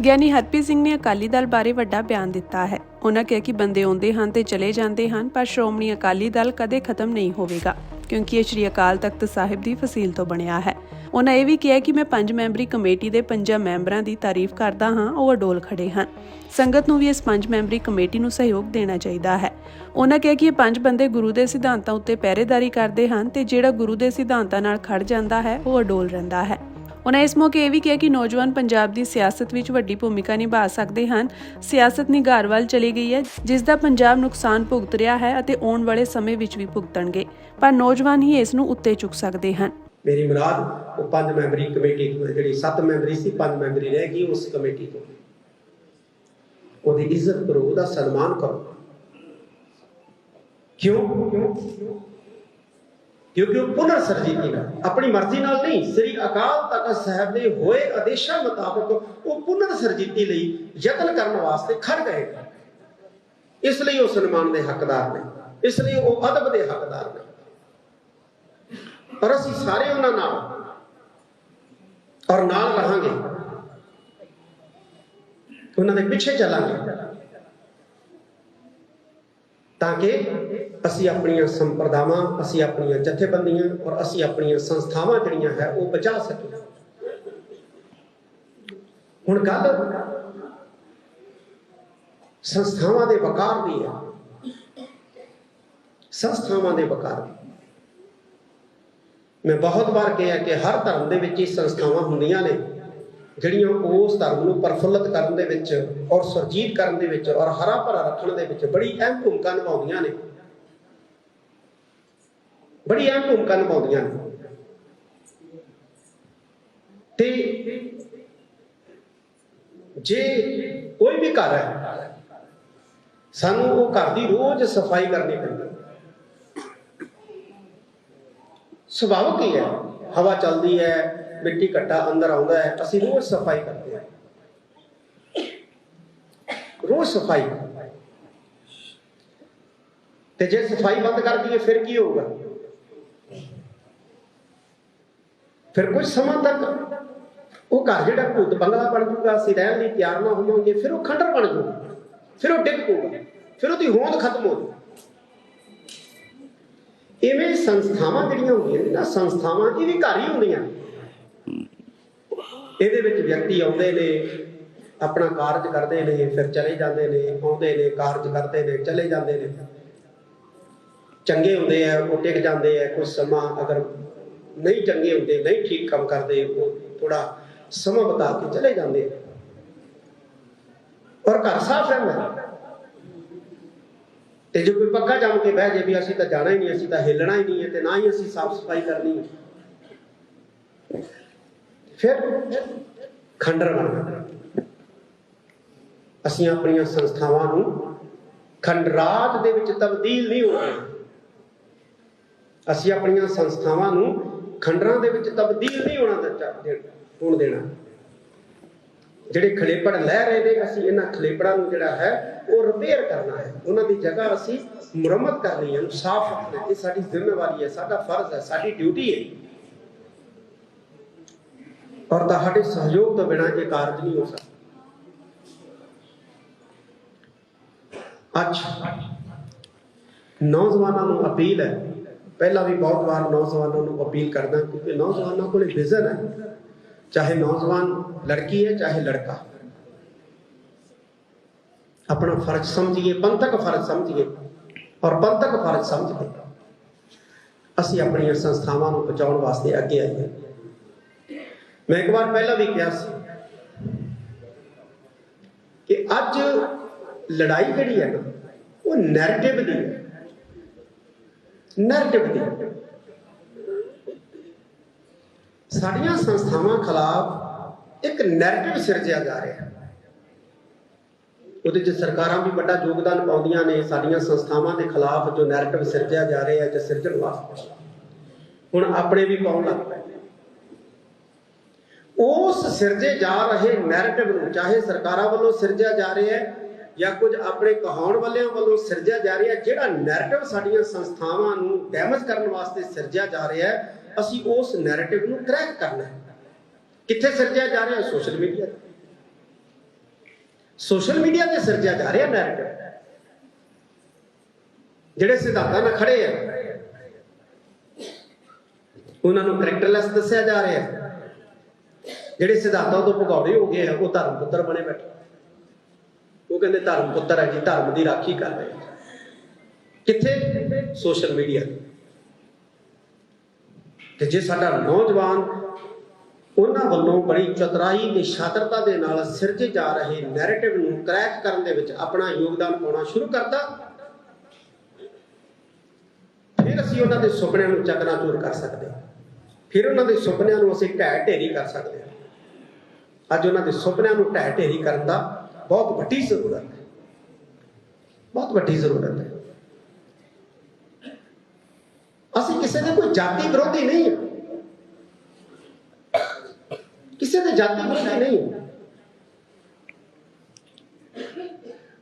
ਗਿਆਨੀ ਹਰਪ੍ਰੀਤ ਸਿੰਘ ਨੇ ਅਕਾਲੀ ਦਲ ਬਾਰੇ ਵੱਡਾ ਬਿਆਨ ਦਿੱਤਾ ਹੈ। ਉਹਨਾਂ ਕਿਹਾ ਕਿ ਬੰਦੇ ਆਉਂਦੇ ਹਨ ਤੇ ਚਲੇ ਜਾਂਦੇ ਹਨ, ਪਰ ਸ਼੍ਰੋਮਣੀ ਅਕਾਲੀ ਦਲ ਕਦੇ ਖਤਮ ਨਹੀਂ ਹੋਵੇਗਾ, ਕਿਉਂਕਿ ਇਹ ਸ਼੍ਰੀ ਅਕਾਲ ਤਖਤ ਸਾਹਿਬ ਦੀ ਫਸੀਲ ਤੋਂ ਬਣਿਆ ਹੈ। ਉਹਨਾਂ ਇਹ ਵੀ ਕਿਹਾ ਕਿ ਮੈਂ 5 ਮੈਂਬਰੀ ਕਮੇਟੀ ਦੇ 5 ਮੈਂਬਰਾਂ ਦੀ ਤਾਰੀਫ ਕਰਦਾ ਹਾਂ, ਉਹ ਅਡੋਲ ਖੜੇ ਹਨ। ਸੰਗਤ ਨੂੰ ਵੀ ਇਸ 5 ਮੈਂਬਰੀ ਕਮੇਟੀ ਨੂੰ ਸਹਿਯੋਗ ਦੇਣਾ ਚਾਹੀਦਾ ਹੈ। ਉਹਨਾਂ ਕਿਹਾ ਕਿ ਇਹ 5 ਬੰਦੇ ਗੁਰੂ ਦੇ ਸਿਧਾਂਤਾਂ ਉੱਤੇ ਪਹਿਰੇਦਾਰੀ ਕਰਦੇ ਹਨ ਤੇ ਜਿਹੜਾ ਗੁਰੂ ਦੇ ਸਿਧਾਂਤਾਂ ਨਾਲ ਖੜ ਜਾਂਦਾ ਹੈ ਉਹ ਅਡੋਲ ਰਹਿੰਦਾ ਹੈ। ਉਹਨਾਂ ਇਸ ਮੌਕੇ ਇਹ ਵੀ ਕਿਹਾ ਕਿ ਨੌਜਵਾਨ ਪੰਜਾਬ ਦੀ ਸਿਆਸਤ ਵਿੱਚ ਵੱਡੀ ਭੂਮਿਕਾ ਨਿਭਾ ਸਕਦੇ ਹਨ। ਸਿਆਸਤ ਨਿਘਾਰ ਵੱਲ ਚਲੀ ਗਈ ਹੈ, ਜਿਸ ਦਾ ਪੰਜਾਬ ਨੁਕਸਾਨ ਭੁਗਤ ਰਿਹਾ ਹੈ ਅਤੇ ਆਉਣ ਵਾਲੇ ਸਮੇਂ ਵਿੱਚ ਵੀ ਭੁਗਤਣਗੇ, ਪਰ ਨੌਜਵਾਨ ਹੀ ਇਸ ਨੂੰ ਉੱਤੇ ਚੁੱਕ ਸਕਦੇ ਹਨ। ਮੇਰੀ ਮੁਰਾਦ ਉਹ 5 ਮੈਂਬਰੀ ਕਮੇਟੀ ਤੋਂ ਜਿਹੜੀ 7 ਮੈਂਬਰੀ ਸੀ 5 ਮੈਂਬਰੀ ਰਹਿ ਗਈ ਉਸ ਕਮੇਟੀ ਤੋਂ। ਉਹਦੀ ਇੱਜ਼ਤ ਕਰੋ, ਉਹਦਾ ਸਨਮਾਨ ਕਰੋ। ਕਿਉਂ? ਕਿਉਂਕਿ ਉਹ ਪੁਨਰ ਸਰਜੀਤੀ ਨਾਲ, ਆਪਣੀ ਮਰਜ਼ੀ ਨਾਲ ਨਹੀਂ, ਸ੍ਰੀ ਅਕਾਲ ਤਖਤ ਸਾਹਿਬ ਦੇ ਹੋਏ ਆਦੇਸ਼ਾਂ ਮੁਤਾਬਕ ਉਹ ਪੁਨਰ ਸਰਜੀਤੀ ਲਈ ਯਤਨ ਕਰਨ ਵਾਸਤੇ ਖੜ ਗਏ। ਇਸ ਲਈ ਉਹ ਸਨਮਾਨ ਦੇ ਹੱਕਦਾਰ ਨੇ, ਇਸ ਲਈ ਉਹ ਅਦਬ ਦੇ ਹੱਕਦਾਰ ਨੇ। ਪਰ ਅਸੀਂ ਸਾਰੇ ਉਹਨਾਂ ਨਾਲ ਔਰ ਨਾਲ ਰਹਾਂਗੇ, ਉਹਨਾਂ ਦੇ ਪਿੱਛੇ ਚੱਲਾਂਗੇ, ਤਾਂ ਕਿ ਅਸੀਂ ਆਪਣੀਆਂ ਸੰਪਰਦਾਵਾਂ, ਅਸੀਂ ਆਪਣੀਆਂ ਜਥੇਬੰਦੀਆਂ ਔਰ ਅਸੀਂ ਆਪਣੀਆਂ ਸੰਸਥਾਵਾਂ ਜਿਹੜੀਆਂ ਹੈ ਉਹ ਬਚਾ ਸਕੀਏ। ਹੁਣ ਗੱਲ ਸੰਸਥਾਵਾਂ ਦੇ ਵਕਾਰ ਦੀ ਹੈ। ਸੰਸਥਾਵਾਂ ਦੇ ਵਕਾਰ ਦੀ ਮੈਂ ਬਹੁਤ ਵਾਰ ਕਿਹਾ ਕਿ ਹਰ ਧਰਮ ਦੇ ਵਿੱਚ ਹੀ ਸੰਸਥਾਵਾਂ ਹੁੰਦੀਆਂ ਨੇ ਜਿਹੜੀਆਂ ਉਸ ਧਰਮ ਨੂੰ ਪ੍ਰਫੁੱਲਤ ਕਰਨ ਦੇ ਵਿੱਚ ਔਰ ਸੁਰਜੀਤ ਕਰਨ ਦੇ ਵਿੱਚ ਔਰ ਹਰਾ ਭਰਾ ਰੱਖਣ ਦੇ ਵਿੱਚ ਬੜੀ ਅਹਿਮ ਭੂਮਿਕਾ ਨਿਭਾਉਂਦੀਆਂ ਨੇ, ਬੜੀ ਅਹਿਮ ਭੂਮਿਕਾ ਨਿਭਾਉਂਦੀਆਂ ਨੇ। ਤੇ ਜੇ ਕੋਈ ਵੀ ਘਰ ਹੈ, ਸਾਨੂੰ ਉਹ ਘਰ ਦੀ ਰੋਜ਼ ਸਫਾਈ ਕਰਨੀ ਪੈਂਦੀ। ਸੁਭਾਵਿਕ ਹੀ ਹੈ, ਹਵਾ ਚੱਲਦੀ ਹੈ, ਮਿੱਟੀ ਘੱਟਾ ਅੰਦਰ ਆਉਂਦਾ ਹੈ, ਅਸੀਂ ਰੋਜ਼ ਸਫਾਈ ਕਰਦੇ ਹਾਂ, ਰੋਜ਼ ਸਫਾਈ। ਤੇ ਜੇ ਸਫਾਈ ਬੰਦ ਕਰ ਦਈਏ ਫਿਰ ਕੀ ਹੋਊਗਾ? ਫਿਰ ਕੁਝ ਸਮਾਂ ਤੱਕ ਉਹ ਘਰ ਜਿਹੜਾ ਭੂਤ ਬੰਗਲਾ ਬਣ ਜੂਗਾ, ਅਸੀਂ ਰਹਿਣ ਲਈ ਤਿਆਰ ਨਾ ਹੋਵਾਂਗੇ, ਫਿਰ ਉਹ ਖੰਡਰ ਬਣ ਜੂਗਾ, ਫਿਰ ਉਹ ਡਿੱਗ ਪਊਗਾ, ਫਿਰ ਉਹਦੀ ਹੋਂਦ ਖਤਮ ਹੋ ਜੂ। ਇਵੇਂ ਸੰਸਥਾਵਾਂ ਜਿਹੜੀਆਂ ਹੁੰਦੀਆਂ ਨੇ ਨਾ, ਸੰਸਥਾਵਾਂ ਇਹ ਵੀ ਘਰ ਹੀ ਹੁੰਦੀਆਂ। ਇਹਦੇ ਵਿੱਚ ਵਿਅਕਤੀ ਆਉਂਦੇ ਨੇ, ਆਪਣਾ ਕਾਰਜ ਕਰਦੇ ਨੇ, ਫਿਰ ਚਲੇ ਜਾਂਦੇ ਨੇ, ਆਉਂਦੇ ਨੇ, ਕਾਰਜ ਕਰਦੇ ਨੇ, ਚਲੇ ਜਾਂਦੇ ਨੇ। ਚੰਗੇ ਹੁੰਦੇ ਆ ਉਹ ਟਿਕ ਜਾਂਦੇ ਆ ਕੁਝ ਸਮਾਂ, ਅਗਰ ਨਹੀਂ ਚੰਗੇ ਹੁੰਦੇ, ਨਹੀਂ ਠੀਕ ਕੰਮ ਕਰਦੇ, ਉਹ ਥੋੜਾ ਸਮਾਂ ਬਿਤਾ ਕੇ ਚਲੇ ਜਾਂਦੇ ਆ। ਔਰ ਘਰ ਸਾਫ਼ ਰਹਿੰਦਾ। ਤੇ ਜੇ ਕੋਈ ਪੱਕਾ ਜੰਮ ਕੇ ਬਹਿ ਜੇ ਵੀ ਅਸੀਂ ਤਾਂ ਜਾਣਾ ਹੀ ਨਹੀਂ, ਅਸੀਂ ਤਾਂ ਹਿੱਲਣਾ ਹੀ ਨਹੀਂ ਹੈ, ਤੇ ਨਾ ਹੀ ਅਸੀਂ ਸਾਫ਼ ਸਫਾਈ ਕਰਨੀ ਹੈ, ਫਿਰ ਖੰਡਰ ਬਣਦਾ। ਅਸੀਂ ਆਪਣੀਆਂ ਸੰਸਥਾਵਾਂ ਨੂੰ ਖੰਡਰਾਤ ਦੇ ਵਿੱਚ ਤਬਦੀਲ ਨਹੀਂ ਹੋਣਾ। ਅਸੀਂ ਆਪਣੀਆਂ ਸੰਸਥਾਵਾਂ ਨੂੰ ਖੰਡਰਾਂ ਦੇ ਵਿੱਚ ਤਬਦੀਲ ਨਹੀਂ ਹੋਣ ਦੇਣਾ। ਜਿਹੜੇ ਖਲੇਪੜ ਲੈ ਰਹੇ ਨੇ, ਅਸੀਂ ਇਹਨਾਂ ਖਲੇਪੜਾਂ ਨੂੰ ਜਿਹੜਾ ਹੈ ਉਹ ਰਿਪੇਅਰ ਕਰਨਾ ਹੈ, ਉਹਨਾਂ ਦੀ ਜਗ੍ਹਾ ਅਸੀਂ ਮੁਰੰਮਤ ਕਰਨੀ ਹੈ, ਸਾਫ਼ ਰੱਖਣਾ। ਇਹ ਸਾਡੀ ਜ਼ਿੰਮੇਵਾਰੀ ਹੈ, ਸਾਡਾ ਫਰਜ਼ ਹੈ, ਸਾਡੀ ਡਿਊਟੀ ਹੈ। ਔਰ ਤੁਹਾਡੇ ਸਹਿਯੋਗ ਤੋਂ ਬਿਨਾਂ ਇਹ ਕਾਰਜ ਨਹੀਂ ਹੋ ਸਕਦਾ। ਅੱਜ ਨੌਜਵਾਨਾਂ ਨੂੰ ਅਪੀਲ ਹੈ, ਪਹਿਲਾਂ ਵੀ ਬਹੁਤ ਵਾਰ ਨੌਜਵਾਨਾਂ ਨੂੰ ਅਪੀਲ ਕਰਦਾ, ਕਿਉਂਕਿ ਨੌਜਵਾਨਾਂ ਕੋਲ ਵਿਜ਼ਨ ਹੈ। ਚਾਹੇ ਨੌਜਵਾਨ ਲੜਕੀ ਹੈ ਚਾਹੇ ਲੜਕਾ, ਆਪਣਾ ਫਰਜ਼ ਸਮਝੀਏ, ਪੰਥਕ ਫਰਜ਼ ਸਮਝੀਏ ਔਰ ਪੰਥਕ ਫਰਜ਼ ਸਮਝ ਕੇ ਅਸੀਂ ਆਪਣੀਆਂ ਸੰਸਥਾਵਾਂ ਨੂੰ ਬਚਾਉਣ ਵਾਸਤੇ ਅੱਗੇ ਆਈਏ। ਮੈਂ ਇੱਕ ਵਾਰ ਪਹਿਲਾਂ ਵੀ ਕਿਹਾ ਸੀ ਕਿ ਅੱਜ ਲੜਾਈ ਜਿਹੜੀ ਹੈ ਨਾ, ਉਹ ਨੈਰੇਟਿਵ ਦੀ ਹੈ। ਨੈਰੇਟਿਵ ਦੀ ਸਾਡੀਆਂ ਸੰਸਥਾਵਾਂ ਖਿਲਾਫ ਇੱਕ ਨੈਰੇਟਿਵ ਸਿਰਜਿਆ ਜਾ ਰਿਹਾ ਹੈ। ਉਹਦੇ 'ਚ ਸਰਕਾਰਾਂ ਵੀ ਵੱਡਾ ਯੋਗਦਾਨ ਪਾਉਂਦੀਆਂ ਨੇ। ਸਾਡੀਆਂ ਸੰਸਥਾਵਾਂ ਦੇ ਖਿਲਾਫ ਜੋ ਨੈਰੇਟਿਵ ਸਿਰਜਿਆ ਜਾ ਰਿਹਾ ਹੈ, ਜਾਂ ਸਿਰਜਣ ਵਾਸਤੇ ਹੁਣ ਆਪਣੇ ਵੀ ਪਾਉਣ ਲੱਗ ਪਏ। ਉਸ ਸਿਰਜੇ ਜਾ ਰਹੇ ਨੈਰੇਟਿਵ ਨੂੰ, ਚਾਹੇ ਸਰਕਾਰਾਂ ਵੱਲੋਂ ਸਿਰਜਿਆ ਜਾ ਰਿਹਾ ਹੈ ਜਾਂ ਕੁਝ ਆਪਣੇ ਕਹਾਉਣ ਵਾਲਿਆਂ ਵੱਲੋਂ ਸਿਰਜਿਆ ਜਾ ਰਿਹਾ, ਜਿਹੜਾ ਨੈਰੇਟਿਵ ਸਾਡੀਆਂ ਸੰਸਥਾਵਾਂ ਨੂੰ ਡੈਮੇਜ ਕਰਨ ਵਾਸਤੇ ਸਿਰਜਿਆ ਜਾ ਰਿਹਾ ਹੈ, ਅਸੀਂ ਉਸ ਨੈਰੇਟਿਵ ਨੂੰ ਕਰੈਕ ਕਰਨਾ ਹੈ। ਕਿੱਥੇ ਸਿਰਜਿਆ ਜਾ ਰਿਹਾ? ਸੋਸ਼ਲ ਮੀਡੀਆ ਤੇ। ਸੋਸ਼ਲ ਮੀਡੀਆ ਤੇ ਸਿਰਜਿਆ ਜਾ ਰਿਹਾ ਨੈਰੇਟਿਵ, ਜਿਹੜੇ ਸਿਧਾਂਤਾਂ ਨਾਲ ਖੜੇ ਆ ਉਹਨਾਂ ਨੂੰ ਕਰੈਕਟਰਲੈਸ ਦੱਸਿਆ ਜਾ ਰਿਹਾ। ਜਿਹੜੇ ਸਿਧਾਂਤਾਂ ਤੋਂ ਭਗੌੜੇ ਹੋ ਗਏ ਆ ਉਹ ਧਰਮ ਪੁੱਤਰ ਬਣੇ ਬੈਠੇ। ਉਹ ਕਹਿੰਦੇ ਧਰਮ ਪੁੱਤਰ ਹੈ ਜੀ, ਧਰਮ ਦੀ ਰਾਖੀ ਕਰ ਰਹੇ। ਕਿੱਥੇ? ਸੋਸ਼ਲ ਮੀਡੀਆ ਤੇ। ਜੇ ਸਾਡਾ ਨੌਜਵਾਨ ਉਹਨਾਂ ਵੱਲੋਂ ਬੜੀ ਚਤੁਰਾਈ ਤੇ ਸ਼ਾਤਰਤਾ ਦੇ ਨਾਲ ਸਿਰਜੇ ਜਾ ਰਹੇ ਨੈਰੇਟਿਵ ਨੂੰ ਕਰੈਕ ਕਰਨ ਦੇ ਵਿੱਚ ਆਪਣਾ ਯੋਗਦਾਨ ਪਾਉਣਾ ਸ਼ੁਰੂ ਕਰਤਾ, ਫਿਰ ਅਸੀਂ ਉਹਨਾਂ ਦੇ ਸੁਪਨਿਆਂ ਨੂੰ ਚਕਨਾਚੂਰ ਕਰ ਸਕਦੇ ਹਾਂ। ਫਿਰ ਉਹਨਾਂ ਦੇ ਸੁਪਨਿਆਂ ਨੂੰ ਅਸੀਂ ਢਹਿ ਢੇਰੀ ਕਰ ਸਕਦੇ ਹਾਂ। ਅੱਜ ਉਹਨਾਂ ਦੇ ਸੁਪਨਿਆਂ ਨੂੰ ਢਹਿ ਢੇਰੀ ਕਰਨ ਦਾ ਬਹੁਤ ਵੱਡੀ ਜ਼ਰੂਰਤ ਹੈ, ਬਹੁਤ ਵੱਡੀ ਜ਼ਰੂਰਤ ਹੈ। ਅਸੀਂ ਕਿਸੇ ਦੇ ਕੋਈ ਜਾਤੀ ਵਿਰੋਧੀ ਨਹੀਂ ਹਾਂ, ਕਿਸੇ ਦੇ ਜਾਤੀ ਵਿਰੋਧੀ ਨਹੀਂ ਹਾਂ,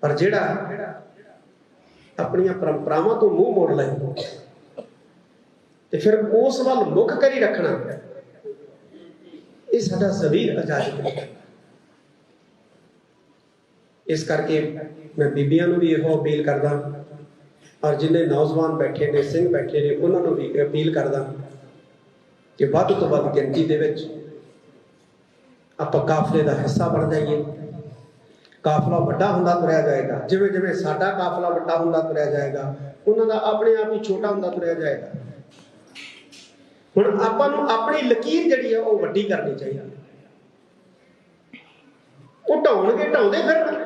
ਪਰ ਜਿਹੜਾ ਆਪਣੀਆਂ ਪਰੰਪਰਾਵਾਂ ਤੋਂ ਮੂੰਹ ਮੋੜ ਲਏ ਤੇ ਫਿਰ ਉਸ ਵੱਲ ਮੁੱਖ ਕਰੀ ਰੱਖਣਾ, ਇਹ ਸਾਡਾ ਜ਼ਮੀਰ ਇਜਾਜ਼ਤ ਨਹੀਂ ਕਰਦਾ। ਇਸ ਕਰਕੇ ਮੈਂ ਬੀਬੀਆਂ ਨੂੰ ਵੀ ਇਹੋ ਅਪੀਲ ਕਰਦਾ, ਔਰ ਜਿੰਨੇ ਨੌਜਵਾਨ ਬੈਠੇ ਨੇ, ਸਿੰਘ ਬੈਠੇ ਨੇ, ਉਹਨਾਂ ਨੂੰ ਵੀ ਅਪੀਲ ਕਰਦਾ ਕਿ ਵੱਧ ਤੋਂ ਵੱਧ ਗਿਣਤੀ ਦੇ ਵਿੱਚ ਆਪਾਂ ਕਾਫਲੇ ਦਾ ਹਿੱਸਾ ਬਣ ਜਾਈਏ। ਕਾਫਲਾ ਵੱਡਾ ਹੁੰਦਾ ਤੁਰਿਆ ਜਾਏਗਾ। ਜਿਵੇਂ ਜਿਵੇਂ ਸਾਡਾ ਕਾਫਲਾ ਵੱਡਾ ਹੁੰਦਾ ਤੁਰਿਆ ਜਾਏਗਾ, ਉਹਨਾਂ ਦਾ ਆਪਣੇ ਆਪ ਹੀ ਛੋਟਾ ਹੁੰਦਾ ਤੁਰਿਆ ਜਾਏਗਾ। ਹੁਣ ਆਪਾਂ ਨੂੰ ਆਪਣੀ ਲਕੀਰ ਜਿਹੜੀ ਆ ਉਹ ਵੱਡੀ ਕਰਨੀ ਚਾਹੀਦੀ। ਉਹ ਢਾਉਣਗੇ, ਢਾਉਂਦੇ ਫਿਰਨ।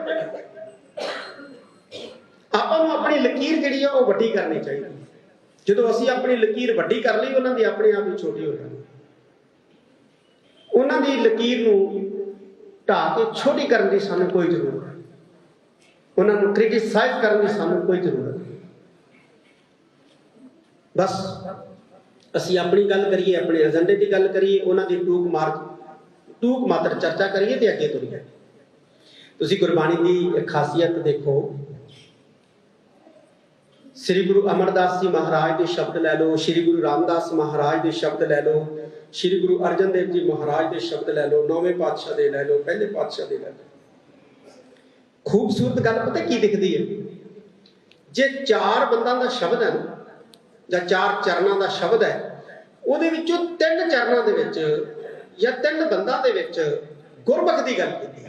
ਆਪਾਂ ਨੂੰ ਆਪਣੀ ਲਕੀਰ ਜਿਹੜੀ ਆ ਉਹ ਵੱਡੀ ਕਰਨੀ ਚਾਹੀਦੀ। ਜਦੋਂ ਅਸੀਂ ਆਪਣੀ ਲਕੀਰ ਵੱਡੀ ਕਰ ਲਈ, ਉਹਨਾਂ ਦੀ ਆਪਣੇ ਆਪ ਹੀ ਛੋਟੀ ਹੋ ਜਾਣੀ। ਉਹਨਾਂ ਦੀ ਲਕੀਰ ਨੂੰ ਢਾਹ ਕੇ ਛੋਟੀ ਕਰਨ ਦੀ ਸਾਨੂੰ ਕੋਈ ਜ਼ਰੂਰਤ ਨਹੀਂ। ਉਹਨਾਂ ਨੂੰ ਕ੍ਰਿਟਿਸਾਈਜ਼ ਕਰਨ ਦੀ ਸਾਨੂੰ ਕੋਈ ਜ਼ਰੂਰਤ ਨਹੀਂ। ਬਸ ਅਸੀਂ ਆਪਣੀ ਗੱਲ ਕਰੀਏ, ਆਪਣੇ ਏਜੰਡੇ ਦੀ ਗੱਲ ਕਰੀਏ, ਉਹਨਾਂ ਦੀ ਟੂਕ ਮਾਤਰ ਚਰਚਾ ਕਰੀਏ ਤੇ ਅੱਗੇ ਤੁਰੀਏ। ਤੁਸੀਂ ਗੁਰਬਾਣੀ ਦੀ ਖਾਸੀਅਤ ਦੇਖੋ। ਸ੍ਰੀ ਗੁਰੂ ਅਮਰਦਾਸ ਜੀ ਮਹਾਰਾਜ ਦੇ ਸ਼ਬਦ ਲੈ ਲਓ, ਸ੍ਰੀ ਗੁਰੂ ਰਾਮਦਾਸ ਮਹਾਰਾਜ ਦੇ ਸ਼ਬਦ ਲੈ ਲਓ, ਸ੍ਰੀ ਗੁਰੂ ਅਰਜਨ ਦੇਵ ਜੀ ਮਹਾਰਾਜ ਦੇ ਸ਼ਬਦ ਲੈ ਲਓ, ਨੌਵੇਂ ਪਾਤਸ਼ਾਹ ਦੇ ਲੈ ਲਓ, ਪਹਿਲੇ ਪਾਤਸ਼ਾਹ ਦੇ ਲੈ ਲਓ। ਖੂਬਸੂਰਤ ਗੱਲ ਪਤਾ ਕੀ ਦਿਖਦੀ ਹੈ? ਜੇ 4 ਬੰਦਾਂ ਦਾ ਸ਼ਬਦ ਹੈ ਨਾ, ਜਾਂ 4 ਚਰਨਾਂ ਦਾ ਸ਼ਬਦ ਹੈ, ਉਹਦੇ ਵਿੱਚੋਂ 3 ਚਰਨਾਂ ਦੇ ਵਿੱਚ ਜਾਂ 3 ਬੰਦਾਂ ਦੇ ਵਿੱਚ ਗੁਰਮੁਖ ਦੀ ਗੱਲ ਕੀਤੀ ਹੈ।